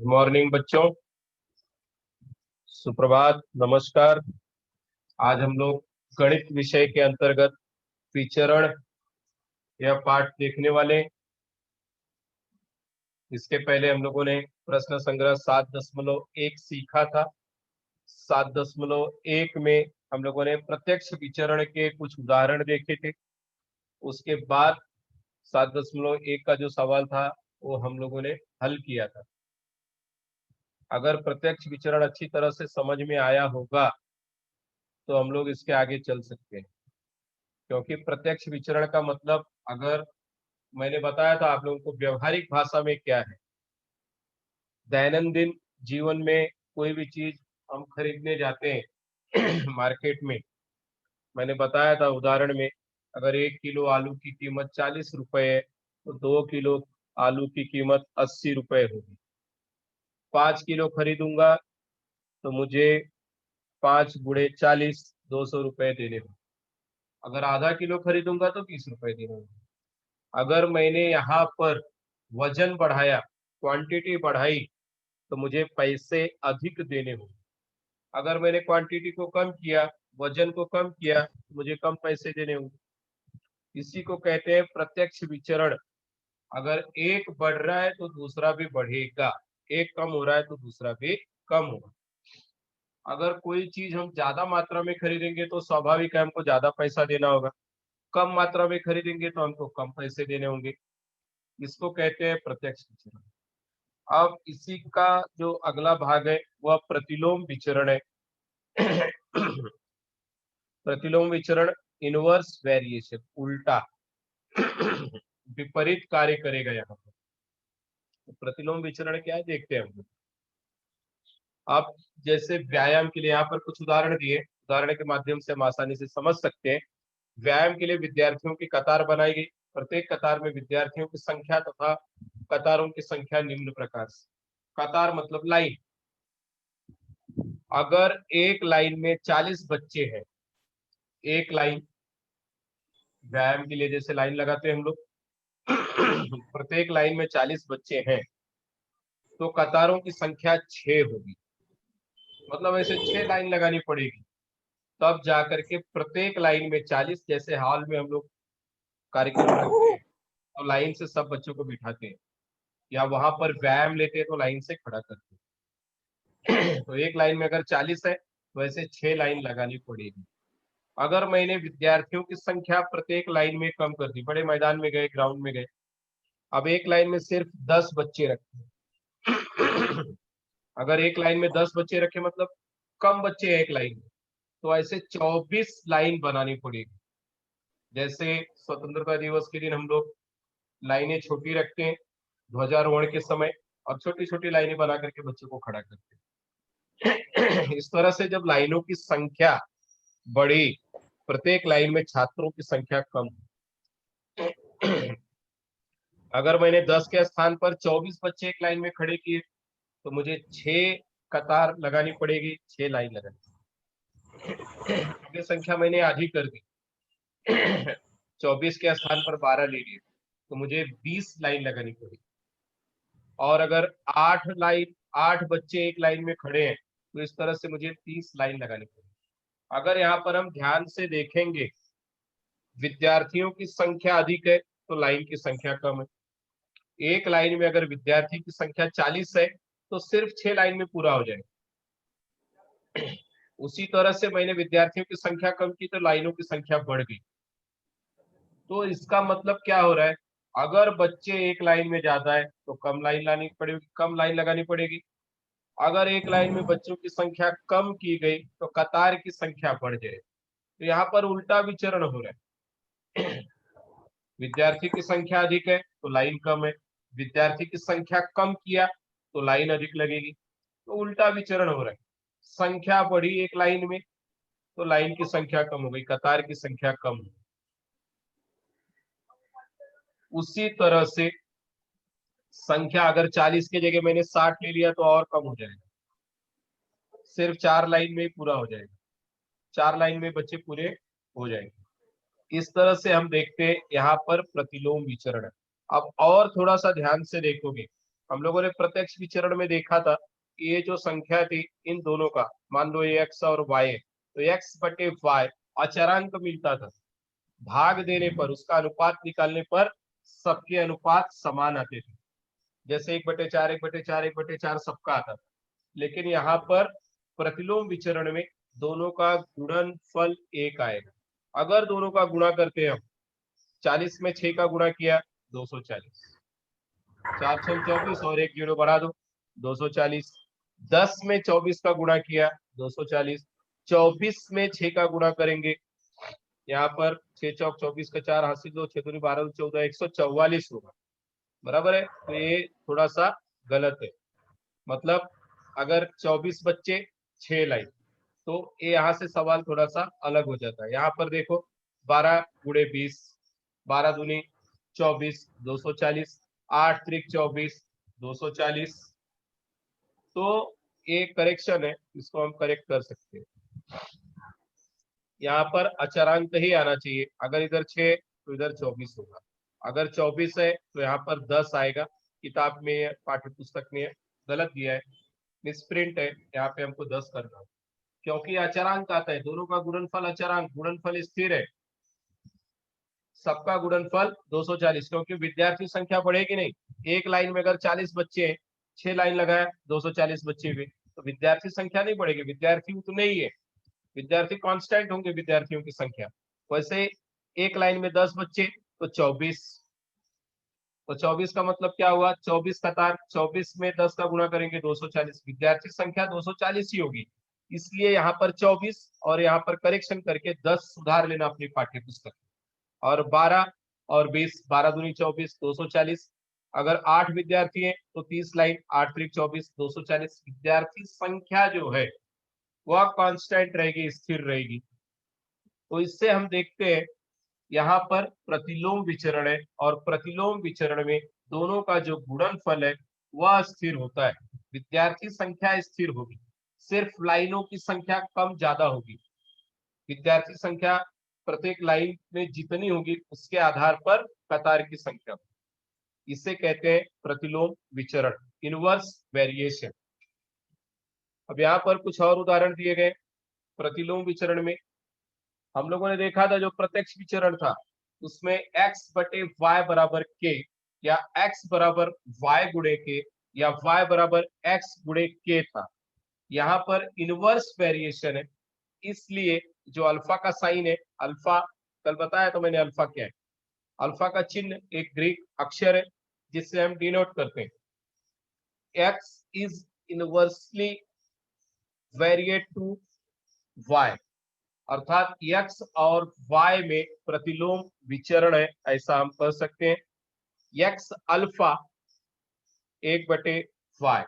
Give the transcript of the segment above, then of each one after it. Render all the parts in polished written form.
Morning बच्चों, सुप्रभात, नमस्कार। आज हम लोग गणित विषय के अंतर्गत विचरण यह पाठ देखने वाले हैं। इसके पहले हम लोगों ने प्रश्न संग्रह 7.1 सीखा था। 7.1 में हम लोगों ने प्रत्यक्ष विचरण के कुछ उदाहरण देखे थे। उसके बाद 7.1 का जो सवाल था वो हम लोगों ने हल किया था। अगर प्रत्यक्ष विचरण अच्छी तरह से समझ में आया होगा तो हम लोग इसके आगे चल सकते हैं, क्योंकि प्रत्यक्ष विचरण का मतलब, अगर मैंने बताया था आप लोगों को व्यवहारिक भाषा में क्या है। दैनंदिन जीवन में कोई भी चीज हम खरीदने जाते हैं मार्केट में, मैंने बताया था उदाहरण में, अगर 1 किलो आलू की कीमत 40 रुपए है तो 2 किलो आलू की कीमत 80 रुपए होगी। 5 किलो खरीदूंगा तो मुझे 5 × 40 200 रुपए देने होंगे। अगर आधा किलो खरीदूंगा तो 30 रुपए देने होंगे। अगर मैंने यहाँ पर वजन बढ़ाया, क्वांटिटी बढ़ाई, तो मुझे पैसे अधिक देने होंगे। अगर मैंने क्वांटिटी को कम किया, वजन को कम किया, तो मुझे कम पैसे देने होंगे। इसी को कहते हैं प्रत्यक्ष विचरण। अगर एक बढ़ रहा है तो दूसरा भी बढ़ेगा, एक कम हो रहा है तो दूसरा भी कम होगा। अगर कोई चीज हम ज्यादा मात्रा में खरीदेंगे तो स्वाभाविक है हमको ज्यादा पैसा देना होगा, कम मात्रा में खरीदेंगे तो हमको कम पैसे देने होंगे। इसको कहते हैं प्रत्यक्ष विचरण। अब इसी का जो अगला भाग है वह प्रतिलोम विचरण है। प्रतिलोम विचरण इनवर्स वेरिएशन, उल्टा विपरीत कार्य करेगा यहाँ पर। तो प्रतिलोम विचरण क्या है देखते हैं हम लोग। आप जैसे व्यायाम के लिए यहाँ पर कुछ उदाहरण दिए, उदाहरण के माध्यम से हम आसानी से समझ सकते हैं। व्यायाम के लिए विद्यार्थियों की कतार बनाई गई। प्रत्येक कतार में विद्यार्थियों की संख्या तथा कतारों की संख्या निम्न प्रकार से। कतार मतलब लाइन। अगर एक लाइन में 40 बच्चे हैं, एक लाइन, व्यायाम के लिए जैसे लाइन लगाते हैं हम लोग, प्रत्येक लाइन में 40 बच्चे हैं तो कतारों की संख्या 6 होगी। मतलब ऐसे 6 लाइन लगानी पड़ेगी, तब जाकर के प्रत्येक लाइन में 40, जैसे हॉल में हम लोग कार्यक्रम रखते हैं तो लाइन से सब बच्चों को बिठाते हैं, या वहां पर व्यायाम लेते हैं तो लाइन से खड़ा करते हैं। तो एक लाइन में अगर 40 है तो ऐसे 6 लाइन लगानी पड़ेगी। अगर मैंने विद्यार्थियों की संख्या प्रत्येक लाइन में कम कर दी, बड़े मैदान में गए, ग्राउंड में गए, अब एक लाइन में सिर्फ 10 बच्चे रखे। अगर एक लाइन में 10 बच्चे रखे मतलब कम बच्चे हैं एक लाइन में, तो ऐसे 24 लाइन बनानी पड़ेगी। जैसे स्वतंत्रता दिवस के दिन हम लोग लाइनें छोटी रखते हैं ध्वजारोहण के समय, और छोटी छोटी लाइनें बना करके बच्चों को खड़ा करते हैं। इस तरह से जब लाइनों की संख्या बढ़ी, प्रत्येक लाइन में छात्रों की संख्या कम। अगर मैंने 10 के स्थान पर 24 बच्चे एक लाइन में खड़े किए तो मुझे 6 कतार लगानी पड़ेगी, 6 लाइन लगानी। अगर संख्या मैंने आधी कर दी, 24 के स्थान पर 12 ले लिए तो मुझे 20 लाइन लगानी पड़ेगी। और अगर 8 बच्चे एक लाइन में खड़े हैं तो इस तरह से मुझे 30 लाइन लगानी पड़ेगी। अगर यहाँ पर हम ध्यान से देखेंगे, विद्यार्थियों की संख्या अधिक है तो लाइन की संख्या कम है। एक लाइन में अगर विद्यार्थी की संख्या 40 है तो सिर्फ 6 लाइन में पूरा हो जाएगा। उसी तरह से मैंने विद्यार्थियों की संख्या कम की तो लाइनों की संख्या बढ़ गई। तो इसका मतलब क्या हो रहा है, अगर बच्चे एक लाइन में ज्यादा है तो कम लाइन लानी पड़ेगी, कम लाइन लगानी पड़ेगी। अगर एक लाइन में बच्चों की संख्या कम की गई तो कतार की संख्या बढ़ जाए। तो यहाँ पर उल्टा विचरण हो रहा है। विद्यार्थी की संख्या अधिक है तो लाइन कम है, विद्यार्थी की संख्या कम किया तो लाइन अधिक लगेगी। तो उल्टा विचरण हो रहा है। संख्या बढ़ी एक लाइन में तो लाइन की संख्या कम हो गई, कतार की संख्या कम हो गई। उसी तरह से संख्या अगर 40 की जगह मैंने 60 ले लिया तो और कम हो जाएगा, सिर्फ 4 लाइन में ही पूरा हो जाएगा, 4 लाइन में बच्चे पूरे हो जाएंगे। इस तरह से हम देखते हैं यहाँ पर प्रतिलोम विचरण है। अब और थोड़ा सा ध्यान से देखोगे हम लोगों ने प्रत्यक्ष विचरण में देखा था कि ये जो संख्या थी इन दोनों का, मान लो ये x और y है, तो x बटे y अचरांक मिलता था। भाग देने पर, उसका अनुपात निकालने पर सबके अनुपात समान आते थे। जैसे 1/4, 1/4, 1/4 सबका आता था। लेकिन यहाँ पर प्रतिलोम विचरण में दोनों का गुणनफल एक आएगा। अगर दोनों का गुणा करते हैं हम, 40 में 6 का गुणा किया 240, 4 6 24 और 1 जीरो बढ़ा दो 240। 10 में 24 का गुणा किया 240। 24 में 6 का गुणा करेंगे, यहाँ पर 6 चौक 24 का 4 हासिल 2, 6 दूनी 12 14, 144 होगा। बराबर है। तो ये थोड़ा सा गलत है। मतलब अगर 24 बच्चे 6 लाइन, तो ये यहाँ से सवाल थोड़ा सा अलग हो जाता है। यहाँ पर देखो 12 गुणे 20, 12 दूनी 24, 240, 8 त्रिक 24, 240। तो ये करेक्शन है, इसको हम करेक्ट कर सकते हैं। यहाँ पर अचरांक ही आना चाहिए। अगर इधर 6 तो इधर 24 होगा। अगर 24 है तो यहाँ पर 10 आएगा। किताब में, पाठ्य पुस्तक में गलत दिया है, मिसप्रिंट है। यहाँ पे हमको 10 करना है, क्योंकि अचरांक आता है। दोनों का गुणनफल अचरांक, गुणनफल स्थिर है। सबका गुणनफल 240, क्योंकि विद्यार्थी संख्या बढ़ेगी नहीं। एक लाइन में अगर 40 बच्चे हैं, 6 लाइन लगाया 240 बच्चे हुए, तो विद्यार्थी संख्या नहीं बढ़ेगी, विद्यार्थी उतने ही है। विद्यार्थी कांस्टेंट होंगे, विद्यार्थियों की संख्या। वैसे एक लाइन में 10 बच्चे तो 24, तो 24 का मतलब क्या हुआ, 24 कतार, 24 में 10 का गुणा करेंगे 240, विद्यार्थी संख्या 240 ही होगी। इसलिए यहाँ पर 24 और यहाँ पर करेक्शन करके 10 सुधार लेना अपनी पाठ्य पुस्तक। और 12 और 20, 12 दूनी 24, 240। अगर 8 विद्यार्थी हैं तो 30 लाइन, 8 त्रिक 24, 240। विद्यार्थी संख्या जो है वह कांस्टेंट रहेगी, स्थिर रहेगी। तो इससे हम देखते हैं यहाँ पर प्रतिलोम विचरण है, और प्रतिलोम विचरण में दोनों का जो गुणनफल है वह स्थिर होता है। विद्यार्थी संख्या स्थिर होगी, सिर्फ लाइनों की संख्या कम ज्यादा होगी। विद्यार्थी संख्या प्रत्येक लाइन में जितनी होगी उसके आधार पर कतार की संख्या। इसे कहते हैं प्रतिलोम विचरण, इनवर्स वेरिएशन। अब यहाँ पर कुछ और उदाहरण दिए गए प्रतिलोम विचरण में। हम लोगों ने देखा था जो प्रत्यक्ष विचरण था उसमें x बटे y बराबर k, या x बराबर y गुणे k, या y बराबर x गुणे k था। यहाँ पर इनवर्स वेरिएशन है, इसलिए जो अल्फा का साइन है, अल्फा कल बताया तो मैंने अल्फा क्या है। अल्फा का चिन्ह एक ग्रीक अक्षर है जिससे हम डिनोट करते हैं। x is inversely variate to y, अर्थात x और y में प्रतिलोम विचरण है, ऐसा हम कह सकते हैं। x अल्फा 1/y,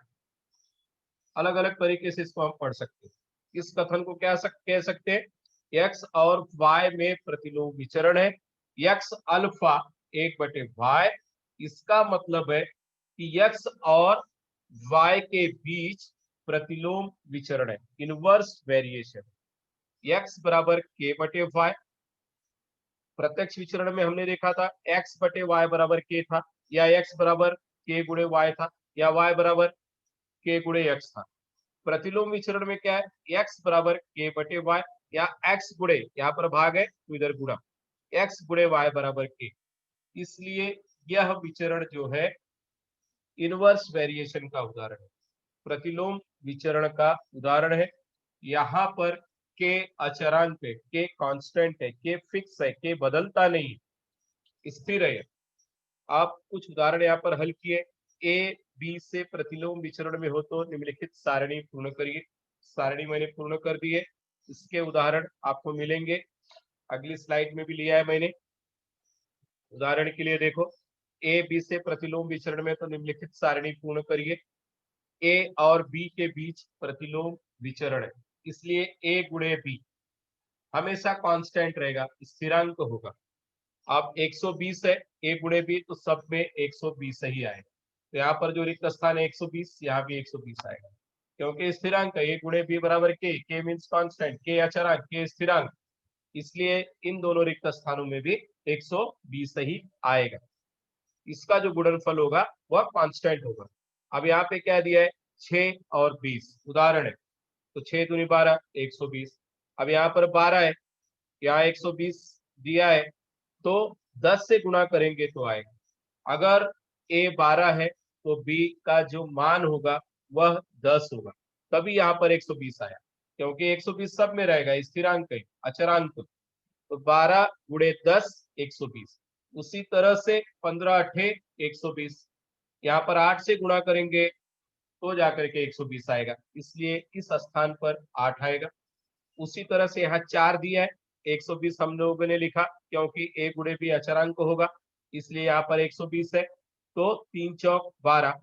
अलग अलग तरीके से इसको हम पढ़ सकते हैं। इस कथन को क्या कह सकते हैं, x और y में प्रतिलोम विचरण है, x अल्फा 1/y। इसका मतलब है कि x और y के बीच प्रतिलोम विचरण है, इनवर्स वेरिएशन। x बराबर k बटे y। प्रत्यक्ष विचरण में हमने देखा था x बटे y बराबर k था, या x बराबर k गुणे y था, या y बराबर k गुणे x था। प्रतिलोम विचरण में क्या है, x बराबर k बटे y, या x गुणे, यहाँ पर भाग है तो इधर गुणा, x गुणे y बराबर k। इसलिए यह विचरण जो है इनवर्स वेरिएशन का उदाहरण है, प्रतिलोम विचरण का उदाहरण है। यहाँ पर के अचरांक है, के कांस्टेंट है, के फिक्स है, के बदलता नहीं, स्थिर है। आप कुछ उदाहरण यहाँ पर हल किए। ए बी से प्रतिलोम विचरण में हो तो निम्नलिखित सारणी पूर्ण करिए। सारणी मैंने पूर्ण कर दी है, इसके उदाहरण आपको मिलेंगे। अगली स्लाइड में भी लिया है मैंने। उदाहरण के लिए देखो, ए बी से प्रतिलोम विचरण में तो निम्नलिखित सारणी पूर्ण करिए। ए और बी के बीच प्रतिलोम विचरण है, इसलिए ए गुणे बी हमेशा कांस्टेंट रहेगा, स्थिरांक होगा। अब 120 है, ए गुणे बी, तो सब में 120 ही आएगा। तो यहाँ पर जो रिक्त स्थान है 120, यहाँ भी 120 आएगा, क्योंकि स्थिरांक है। ए गुणे बी बराबर के मीन्स कांस्टेंट, के अचरांक, के स्थिरांक, इसलिए इन दोनों रिक्त स्थानों में भी 120 ही आएगा। इसका जो गुणनफल होगा वह कांस्टेंट होगा। अब यहाँ पे क्या दिया है, 6 और 20 उदाहरण है, तो 6 दूनी 12, 120। अब यहाँ पर 12 है, यहाँ 120 दिया है, तो 10 से गुणा करेंगे तो आएगा। अगर ए 12 है तो बी का जो मान होगा वह 10 होगा, तभी यहाँ पर 120 आया, क्योंकि 120 सब में रहेगा, स्थिरांक है, अचरांक। तो 12 गुणे 10 120। उसी तरह से 15 अठे 120, यहाँ पर 8 से गुणा करेंगे तो जाकर के 120 आएगा, इसलिए इस स्थान पर 8 आएगा। उसी तरह से यहाँ 4 दिया है, 120 हम लोगों ने लिखा क्योंकि ए गुणे बी अचरांक होगा, इसलिए यहाँ पर 120 है। तो 3 चौक 12,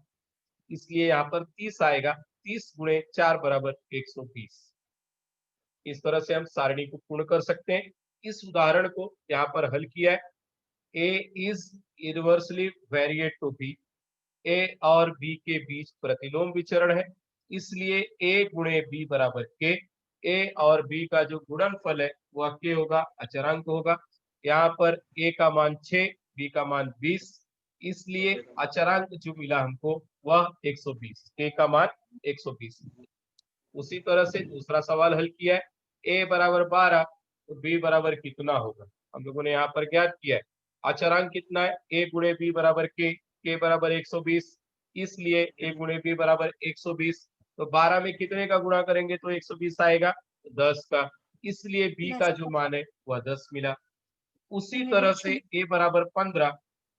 इसलिए यहाँ पर 30 आएगा। 30 गुणे 4 बराबर 120। इस तरह से हम सारणी को पूर्ण कर सकते हैं। इस उदाहरण को यहाँ पर हल किया है। A is inversely variate to B, A और बी के बीच प्रतिलोम विचरण है, इसलिए ए गुणे बी बराबर के। ए और बी का जो गुणनफल है वह के होगा, अचरांक होगा। यहाँ पर ए का मान 6, बी का मान 20, इसलिए अचरांक जो मिला हमको वह 120, के का मान 120। उसी तरह से दूसरा सवाल हल किया है। ए बराबर 12 तो बी बराबर कितना होगा, हम लोगों ने यहाँ पर ज्ञात किया है। अचरांक कितना है, ए गुणे बी बराबर के बराबर 120, इसलिए ए गुणे बी बराबर 120। तो 12 में कितने का गुणा करेंगे तो 120 आएगा, 10 का, इसलिए बी का जो मान है वह 10 मिला। उसी तरह से ए बराबर 15,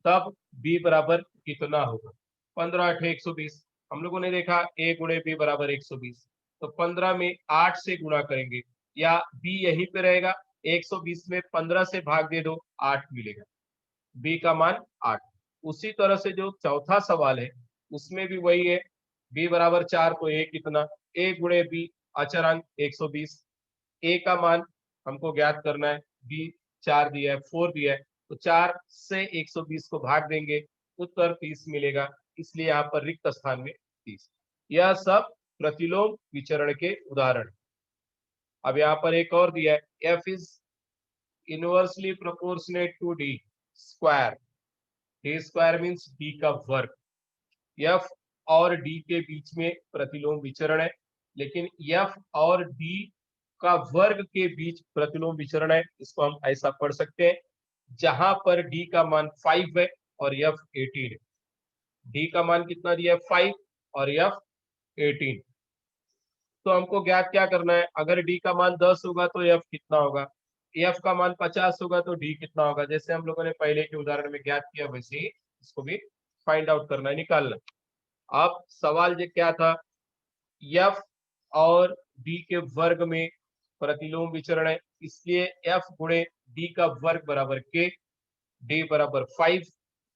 तब बी बराबर कितना होगा, 15 अठे 120। हम लोगों ने देखा ए गुणे बी बराबर 120, तो 15 में 8 से गुणा करेंगे, या बी यहीं पे रहेगा, 120 में 15 से भाग दे दो, 8 मिलेगा, बी का मान 8। उसी तरह से जो चौथा सवाल है उसमें भी वही है, बी बराबर 4 तो ए कितना, ए गुणे बी अचरांक 120, ए का मान हमको ज्ञात करना है, बी 4 दिया है, 4 दिया है, तो 4 से 120 को भाग देंगे, उत्तर 30 मिलेगा, इसलिए यहाँ पर रिक्त स्थान में 30। यह सब प्रतिलोम विचरण के उदाहरण। अब यहाँ पर एक और दिया है, F is inversely proportionate to D square. D square means D का वर्ग। एफ और डी के बीच में प्रतिलोम विचरण है, लेकिन एफ और डी का वर्ग के बीच प्रतिलोम विचरण है। इसको हम ऐसा पढ़ सकते हैं, जहां पर डी का मान 5 है और एफ 18 है। डी का मान कितना दिया है, 5 और एफ 18। तो हमको ज्ञात क्या करना है, अगर डी का मान 10 होगा तो एफ कितना होगा, एफ का मान 50 होगा तो डी कितना होगा। जैसे हम लोगों ने पहले के उदाहरण में ज्ञात किया वैसे ही इसको भी फाइंड आउट करना है, निकालना। अब सवाल जो क्या था, एफ और डी के वर्ग में प्रतिलोम विचरण है, इसलिए एफ गुणे डी का वर्ग बराबर के, डी बराबर 5,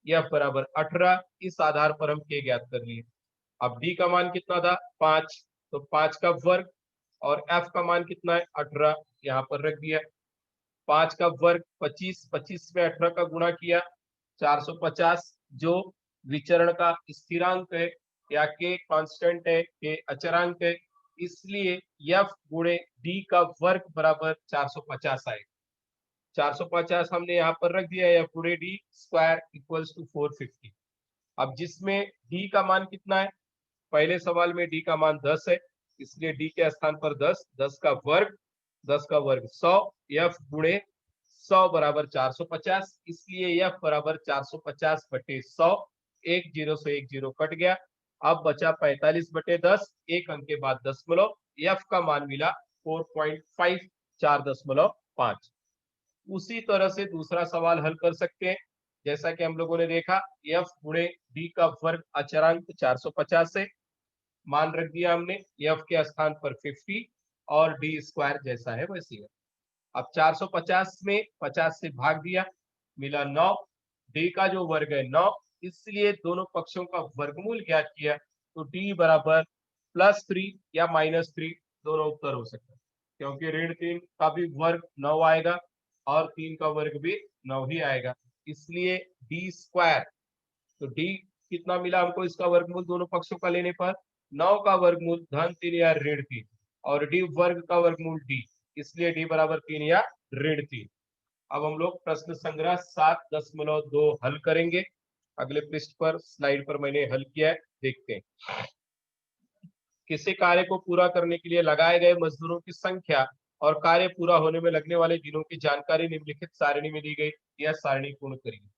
एफ बराबर 18। इस आधार पर हम के ज्ञात कर लिए। अब डी का मान कितना था, 5, तो 5 का वर्ग, और एफ का मान कितना है, 18, यहाँ पर रख दिया। 5 का वर्ग 25, 25 में 18 का गुणा किया, 450। जो विचरण का स्थिरांक है या के कांस्टेंट है, के अचरांक है, इसलिए एफ गुणे डी का वर्ग बराबर 450 आएगा। 450 हमने यहाँ पर रख दिया, एफ गुणे डी स्क्वायर इक्वल्स टू 450। अब जिसमें डी का मान कितना है, पहले सवाल में डी का मान 10 है, इसलिए डी के स्थान पर 10, 10 का वर्ग, 10 का वर्ग 100, एफ गुणे 100 बराबर 450, इसलिए एफ बराबर 450 बटे 100। एक जीरो से एक जीरो कट गया, अब बचा 45 बटे 10, एक अंक के बाद दशमलव, एफ का मान मिला 4.5, 4.5। उसी तरह से दूसरा सवाल हल कर सकते हैं। जैसा कि हम लोगों ने देखा, एफ गुणे डी का वर्ग अचरांक 450 है, मान रख दिया हमने, एफ के स्थान पर 50, और डी स्क्वायर जैसा है वैसी है। अब 450 में 50 से भाग दिया, मिला 9, डी का जो वर्ग है 9, इसलिए दोनों पक्षों का वर्गमूल ज्ञात किया, तो डी बराबर +3 या -3 दोनों उत्तर हो सकता है, क्योंकि ऋण 3 का भी वर्ग 9 आएगा और 3 का वर्ग भी 9 ही आएगा, इसलिए डी स्क्वायर। तो डी कितना मिला हमको, इसका वर्गमूल दोनों पक्षों का लेने पर 9 का वर्गमूल (3 या ऋण 3), और डी वर्ग का वर्गमूल डी, इसलिए डी बराबर 3 या ऋण 3। अब हम लोग प्रश्न संग्रह 7.2 हल करेंगे। अगले पृष्ठ पर स्लाइड पर मैंने हल किया है। देखते हैं। किसी कार्य को पूरा करने के लिए लगाए गए मजदूरों की संख्या और कार्य पूरा होने में लगने वाले दिनों की जानकारी निम्नलिखित सारणी में दी गई। यह सारणी पूर्ण करिए।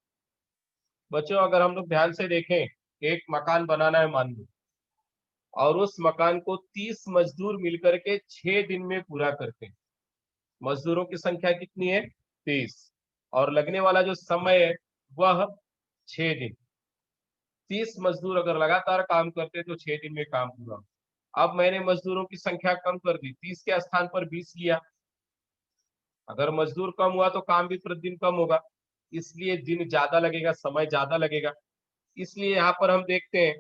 बच्चों अगर हम लोग ध्यान से देखें, एक मकान बनाना है मान लो, और उस मकान को 30 मजदूर मिलकर के 6 दिन में पूरा करते हैं। मजदूरों की संख्या कितनी है? 30, और लगने वाला जो समय है वह 6 दिन। 30 मजदूर अगर लगातार काम करते तो 6 दिन में काम पूरा। अब मैंने मजदूरों की संख्या कम कर दी, 30 के स्थान पर 20 लिया। अगर मजदूर कम हुआ तो काम भी प्रतिदिन कम होगा, इसलिए दिन ज्यादा लगेगा, समय ज्यादा लगेगा। इसलिए यहाँ पर हम देखते हैं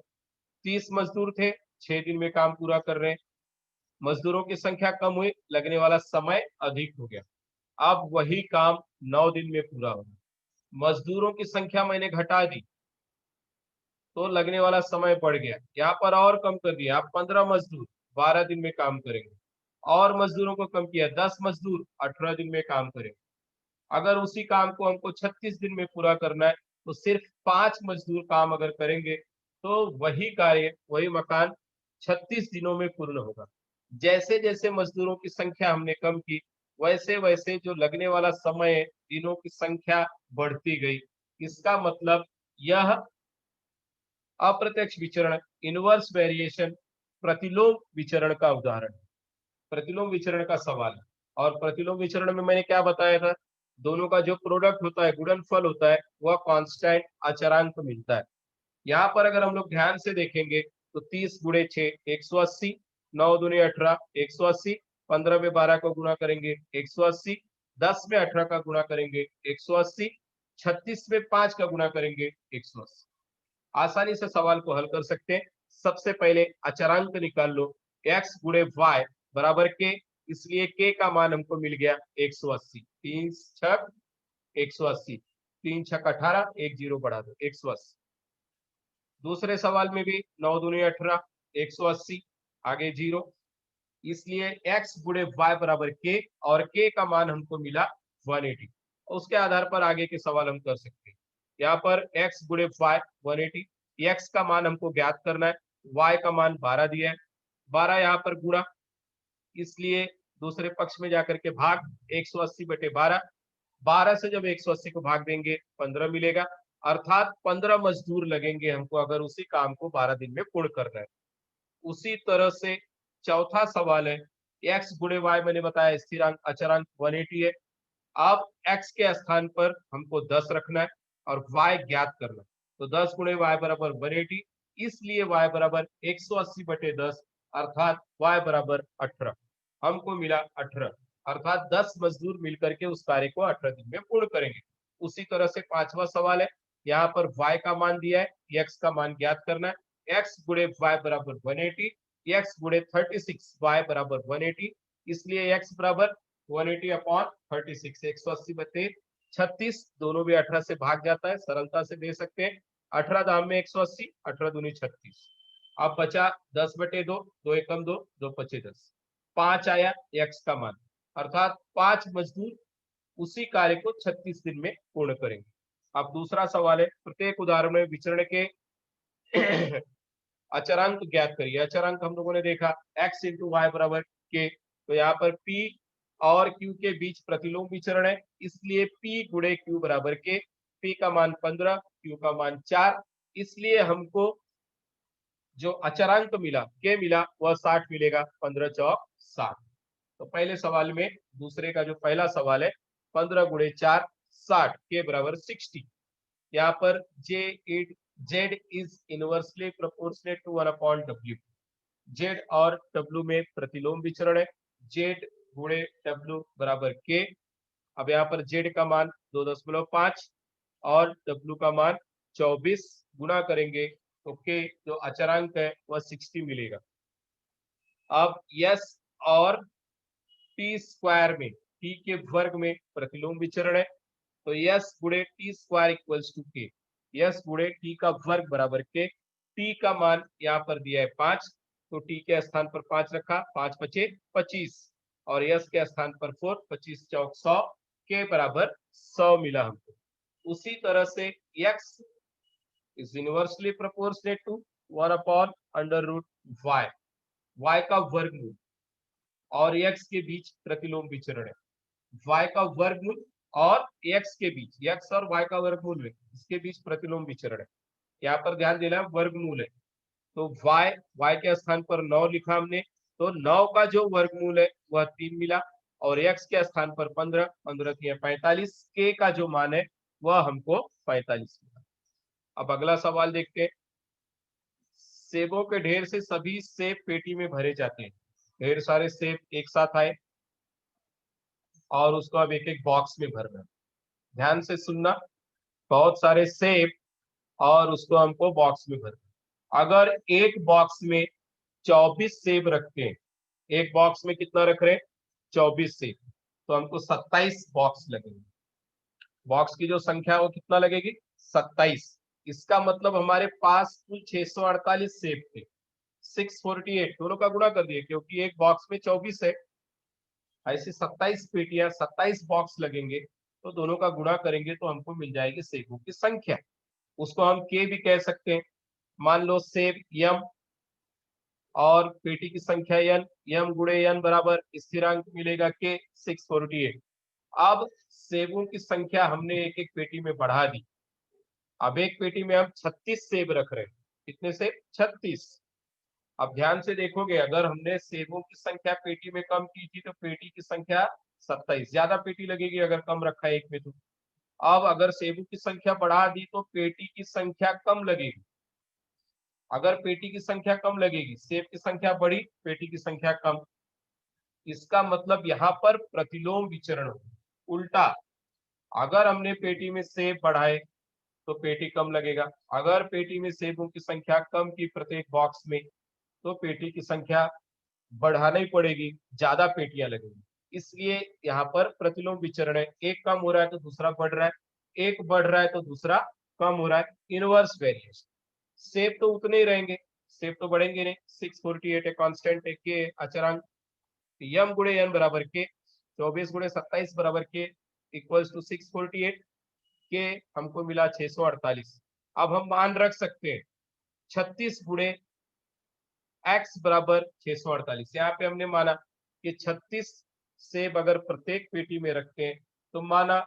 30 मजदूर थे, 6 दिन में काम पूरा कर रहे हैं। मजदूरों की संख्या कम हुई, लगने वाला समय अधिक हो गया। अब वही काम 9 दिन में पूरा होगा। मजदूरों की संख्या मैंने घटा दी तो लगने वाला समय बढ़ गया। यहाँ पर और कम कर दिया, आप 15 मजदूर 12 दिन में काम करेंगे, और मजदूरों को कम किया, 10 मजदूर 18 दिन में काम करेंगे। अगर उसी काम को हमको 36 दिन में पूरा करना है तो सिर्फ 5 मजदूर काम अगर करेंगे तो वही कार्य, वही मकान 36 दिनों में पूर्ण होगा। जैसे जैसे मजदूरों की संख्या हमने कम की, वैसे वैसे जो लगने वाला समय है, दिनों की संख्या बढ़ती गई। इसका मतलब यह अप्रत्यक्ष विचरण, इनवर्स वेरिएशन, प्रतिलोम विचरण का उदाहरण है। प्रतिलोम विचरण का सवाल है, और प्रतिलोम विचरण में मैंने क्या बताया था, दोनों का जो प्रोडक्ट होता है, गुणनफल होता है, वह कांस्टेंट अचरांक मिलता है। यहाँ पर अगर हम लोग ध्यान से देखेंगे तो 30 गुणे 6 180, 9 दूनी 18 180, 15 में 12 को गुणा करेंगे 180, 10 में 18 का गुणा करेंगे 180, 36 में 5 का गुणा करेंगे 180। आसानी से सवाल को हल कर सकते हैं। सबसे पहले अचरांक निकाल लो, x गुणे y बराबर k, इसलिए k का मान हमको मिल गया 180। 3 छक 180, 3 छक 18, एक जीरो बढ़ा दो 180। दूसरे सवाल में भी 9 दूनी 18, 180, आगे जीरो, इसलिए x गुणे y बराबर k, और k का मान हमको मिला 180। उसके आधार पर आगे के सवाल हम कर सकते हैं। यहाँ पर x गुणे y 180, x का मान हमको ज्ञात करना है, y का मान 12 दिया है, 12 यहाँ पर गुणा, इसलिए दूसरे पक्ष में जाकर के भाग 180 बटे 12, 12 से जब 180 को भाग देंगे 15 मिलेगा, अर्थात 15 मजदूर लगेंगे हमको अगर उसी काम को 12 दिन में पूर्ण करना है। उसी तरह से चौथा सवाल है, x गुणे y मैंने बताया स्थिरांक अचरांक 180 है। अब x के स्थान पर हमको 10 रखना है और y ज्ञात करना है, तो 10 गुणे y बराबर 180, इसलिए y बराबर 180 बटे 10, अर्थात y बराबर 18। हमको मिला 18, अर्थात 10 मजदूर मिलकर के उस कार्य को 18 दिन में पूर्ण करेंगे। उसी तरह से पांचवा सवाल है, यहाँ पर y का मान दिया है, x का मान ज्ञात करना है। x गुणे y बराबर 180, x गुणे 36 y बराबर 180, इसलिए x बराबर 180 अपॉन 36, 180 बटे 36, दोनों भी 18 से भाग जाता है, सरलता से दे सकते हैं। 18 दाम में 180, 18 दूनी 36। अब बचा 10 बटे 2, 2 एकम 2, 2 पचे 10, 5 आया x का मान, अर्थात 5 मजदूर उसी कार्य को 36 दिन में पूर्ण करेंगे। अब दूसरा सवाल है, प्रत्येक उदाहरण में विचरण के अचरांक ज्ञात करिए। अचरांक हम लोगों ने देखा x इंटू वाई बराबर k, तो यहाँ पर p और q के बीच प्रतिलोम विचरण है, इसलिए p गुणे q बराबर k, p का मान 15, q का मान 4, इसलिए हमको जो अचरांक मिला k मिला वह 60 मिलेगा, 15 चौक 60। तो पहले सवाल में, दूसरे का जो पहला सवाल है, 15 गुणे 4 60, k बराबर 60। यहाँ पर z is inversely proportionate to 1 upon w। z और w में प्रतिलोम विचरण है, z गुणे w बराबर k। अब यहाँ पर z का मान 2.5 और w का मान 24, गुणा करेंगे तो k जो अचरांक है वह 60 मिलेगा। अब s और t स्क्वायर में, t के वर्ग में प्रतिलोम विचरण है, तो s गुणे T square equals to k, s गुणे t का वर्ग बराबर k। t का मान यहाँ पर दिया है 5, तो t के स्थान पर 5 रखा, 5 पचे 25, और s के स्थान पर 4, 25 चौक 100, k बराबर 100 मिला हमको। उसी तरह से x is inversely proportionate to 1/√y, y का वर्गमूल और x के बीच प्रतिलोम विचरण है। y का वर्गमूल और x के बीच, x और y का वर्गमूल है, इसके बीच प्रतिलोम विचरण है। यहाँ पर ध्यान देना है वर्गमूल है, तो y के स्थान पर 9 लिखा हमने, तो 9 का जो वर्गमूल है वह 3 मिला, और x के स्थान पर 15, 15 3 45, k का जो मान है वह हमको 45 मिला। अब अगला सवाल देखते हैं। सेबों के ढेर से सभी सेब पेटी में भरे जाते हैं। ढेर सारे सेब एक साथ आए और उसको अब एक एक बॉक्स में भरना है। ध्यान से सुनना, बहुत सारे सेब और उसको हमको बॉक्स में भरना। अगर एक बॉक्स में 24 सेब रखते हैं, एक बॉक्स में कितना रख रहे हैं 24 सेब, तो हमको 27 बॉक्स लगेंगे। बॉक्स की जो संख्या है वो कितना लगेगी 27। इसका मतलब हमारे पास कुल 648 सेब थे। 648 दोनों का गुणा कर दिए, क्योंकि एक बॉक्स में 24 है, ऐसे 27 पेटियां 27 बॉक्स लगेंगे, तो दोनों का गुणा करेंगे तो हमको मिल जाएगी सेबों की संख्या। उसको हम के भी कह सकते हैं। मान लो सेब यम और पेटी की संख्या n, यम गुणे n बराबर स्थिरांक मिलेगा के 648। अब सेबों की संख्या हमने एक एक पेटी में बढ़ा दी। अब एक पेटी में हम 36 सेब रख रहे हैं। कितने सेब 36। अब ध्यान से देखोगे, अगर हमने सेबों की संख्या पेटी में कम की थी तो पेटी की संख्या 27, ज्यादा पेटी लगेगी अगर कम रखा है एक में। तो अब अगर सेबों की संख्या बढ़ा दी तो पेटी की संख्या कम लगेगी। अगर पेटी की संख्या कम लगेगी, सेब की संख्या बढ़ी, पेटी की संख्या कम, इसका मतलब यहाँ पर प्रतिलोम विचरण हो। उल्टा, अगर हमने पेटी में सेब बढ़ाए तो पेटी कम लगेगा। अगर पेटी में सेबों की संख्या कम की प्रत्येक बॉक्स में, तो पेटी की संख्या बढ़ाना ही पड़ेगी, ज्यादा पेटियां लगेंगी। इसलिए यहाँ पर प्रतिलोम विचरण है, एक कम हो रहा है तो दूसरा बढ़ रहा है, एक बढ़ रहा है तो दूसरा कम हो रहा है, इनवर्स वेरिएशन। सेब तो उतने ही रहेंगे, सेब तो बढ़ेंगे नहीं। 648 है कांस्टेंट है, के अचरांक, यम गुणे एन बराबर के, 24 गुणे 27 बराबर के इक्वल्स टू 648, के हमको मिला 648। अब हम मान रख सकते हैं 36 गुणे x बराबर 648। यहाँ पे हमने माना कि 36 सेब अगर प्रत्येक पेटी में रखते हैं तो माना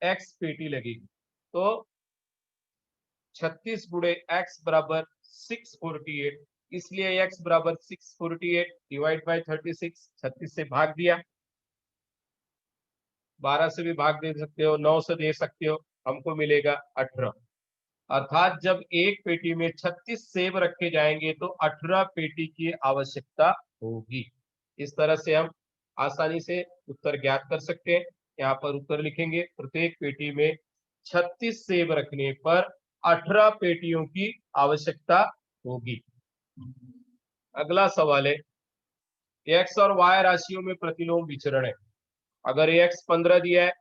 x पेटी लगेगी, तो 36 गुणे x बराबर 648, इसलिए x बराबर 648 डिवाइड बाय 36, 36 से भाग दिया, 12 से भी भाग दे सकते हो, 9 से दे सकते हो, हमको मिलेगा 18। अर्थात जब एक पेटी में 36 सेब रखे जाएंगे तो 18 पेटी की आवश्यकता होगी। इस तरह से हम आसानी से उत्तर ज्ञात कर सकते हैं। यहाँ पर उत्तर लिखेंगे, प्रत्येक पेटी में 36 सेब रखने पर 18 पेटियों की आवश्यकता होगी। अगला सवाल है, एक्स और वाई राशियों में प्रतिलोम विचरण है। अगर एक्स 15 दिया है,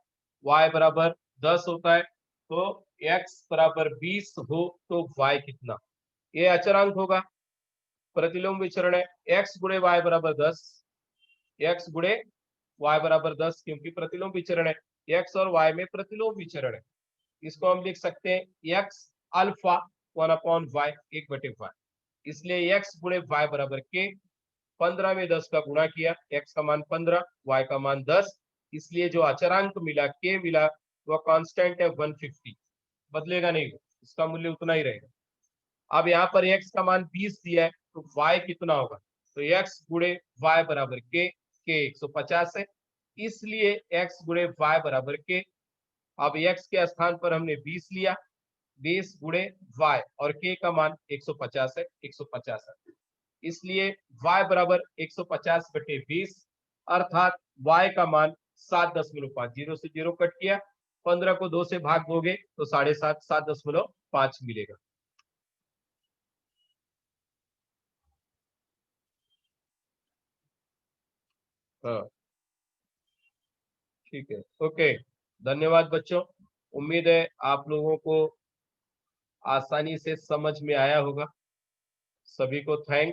वाई बराबर 10 होता है, तो एक्स बराबर 20 हो तो वाई कितना, ये अचरांक होगा। प्रतिलोम विचरण है, एक्स गुणे वाई बराबर 10, एक्स गुणे वाई बराबर 10, क्योंकि प्रतिलोम विचरण है, एक्स और वाई में प्रतिलोम विचरण है। इसको हम लिख सकते हैं एक्स अल्फा 1/y, 1/y। इसलिए एक्स गुणे वाई बराबर के, 15 में 10 का गुणा किया, एक्स का मान 15, वाई का मान 10, इसलिए जो अचरांक मिला के मिला वह कांस्टेंट है 150, बदलेगा नहीं, इसका मूल्य उतना ही रहेगा। अब यहाँ पर x का मान 20 दिया है, तो y कितना होगा, तो x गुणे y बराबर के 150 है, इसलिए x गुणे y बराबर के। अब x के स्थान पर हमने 20 लिया, 20 गुणे y और k का मान 150 है, 150 है, इसलिए y बराबर 150 बटे 20, अर्थात y का मान 7.5, 0 से 0 कट किया, 15 को 2 से भाग दोगे तो 7.5, 7.5 मिलेगा। हाँ ठीक है, ओके, धन्यवाद बच्चों। उम्मीद है आप लोगों को आसानी से समझ में आया होगा। सभी को थैंक्स।